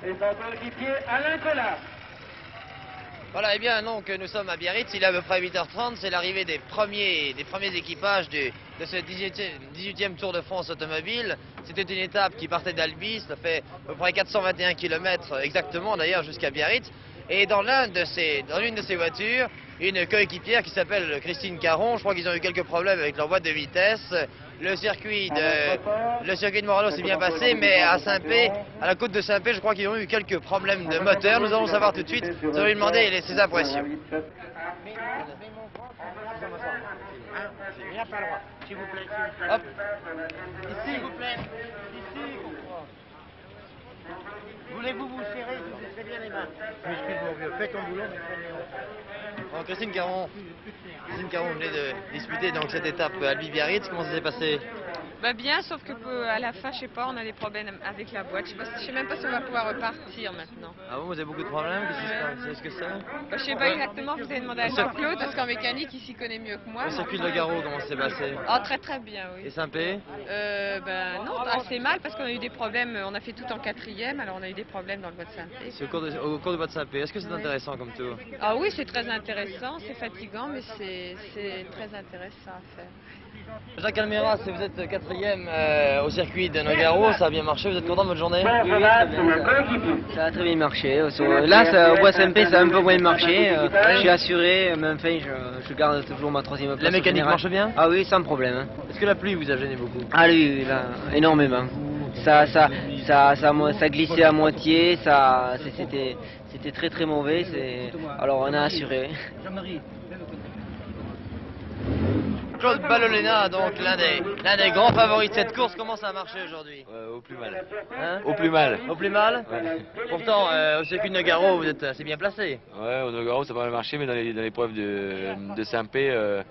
Et son coéquipier Alain Collat. Voilà, et bien donc nous sommes à Biarritz, il est à peu près 8h30, c'est l'arrivée des premiers équipages de ce 18e Tour de France automobile. C'était une étape qui partait d'Albi, ça fait à peu près 421 km exactement d'ailleurs jusqu'à Biarritz. Et dans l'une de ces voitures, une coéquipière qui s'appelle Christine Caron. Je crois qu'ils ont eu quelques problèmes avec leur boîte de vitesse. Le circuit de Morano s'est bien passé, mais à Saint-Pé, à la côte de Saint-Pé, je crois qu'ils ont eu quelques problèmes de moteur. Nous allons savoir tout de suite. Nous allons lui demander ses impressions. S'il vous plaît. Hop. Ici, s'il vous plaît. Ici. Voulez-vous vous serrer? Je vous serrez bien les mains. M'excuse mon vieux. Fais ton boulot, mais prenez. Bon, Christine Caron, venait de disputer donc cette étape Albi-Biarritz. Comment ça s'est passé? Bah bien, sauf que à la fin, je sais pas, on a des problèmes avec la boîte. Je sais même pas si on va pouvoir repartir maintenant. Ah bon, vous avez beaucoup de problèmes? Qu'est-ce qui se passe? Vous savez ce que c'est? Bah, je sais pas exactement, vous avez demandé à Jean-Claude, parce qu'en mécanique, il s'y connaît mieux que moi. Le circuit de Logaro, comment ça s'est passé? Ah, très très bien, oui. Et Saint-Pé? Ben non, assez mal, parce qu'on a eu des problèmes, on a fait tout en 4e, alors on a eu des problèmes dans le bois de Saint-Pé. C'est au cours de votre Saint-Pé. Est-ce que c'est intéressant comme tour? Ah oui, c'est très intéressant, c'est fatigant, mais c'est très intéressant à faire. Jacques Almeras, vous êtes 4e au circuit de Nogaro, ça a bien marché, vous êtes content de votre journée? Oui, ça a très bien marché. Là, au bois Saint-Pé, ça a un peu moins marché. Je suis assuré, mais enfin, je garde toujours ma 3e place. La mécanique marche bien? Ah oui, sans problème. Hein. Est-ce que la pluie vous a gêné beaucoup? Ah oui, là, énormément. Ça glissait à moitié, c'était très très mauvais. Alors on a assuré. Claude Ballolena, donc l'un des grands favoris de cette course, comment ça a marché aujourd'hui? Au plus mal. Hein? Au plus mal. Au plus mal? Ouais. Pourtant, au circuit de Nogaro, vous êtes assez bien placé. Ouais, au Nogaro, ça a pas mal marché, mais dans l'épreuve de Saint-Pé,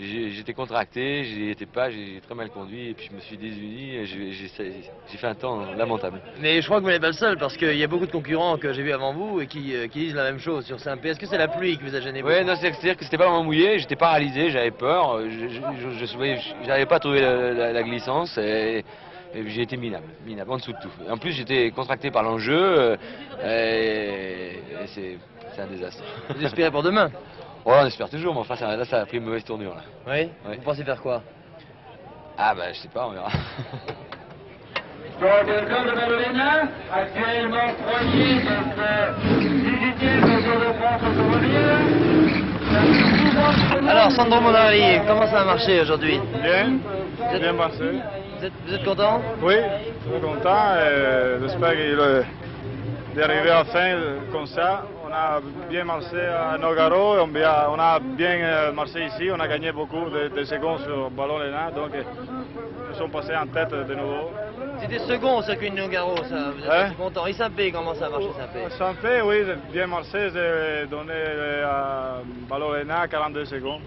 j'étais contracté, j'y étais pas, j'ai très mal conduit, et puis je me suis désuni, et j'ai fait un temps lamentable. Mais je crois que vous n'êtes pas le seul, parce qu'il y a beaucoup de concurrents que j'ai vus avant vous et qui disent la même chose sur Saint-Pé. Est-ce que c'est la pluie qui vous a gêné beaucoup? Ouais, non, c'est-à-dire que c'était pas vraiment mouillé, j'étais paralysé, j'avais peur, je n'arrivais pas à trouver la glissance, et j'ai été minable, en dessous de tout. En plus, j'étais contracté par l'enjeu, et c'est un désastre. Vous espérez pour demain? Ouais, on espère toujours, mais enfin, là, ça a pris une mauvaise tournure. Là. Oui? Ouais. Vous pensez faire quoi? Ah, bah, je sais pas, on verra. Claude Ballolena, actuellement premier de ce 18e Tour de France automobile. Alors, Sandro Monari, comment ça a marché aujourd'hui? Bien, Vous êtes- bien passé. Vous êtes content? Oui, très content. J'espère d'arriver à la fin comme ça. On a bien marché à Nogaro, on a bien marché ici. On a gagné beaucoup de secondes sur Ballolena, donc nous sommes passés en tête de nouveau. C'était second au circuit de Nogaro, ça. Vous êtes assez content. Et Saint-Pé, comment ça a marché Saint-Pé? Saint-Pé, oui, j'ai bien marché. J'ai donné à Ballolena 42 secondes.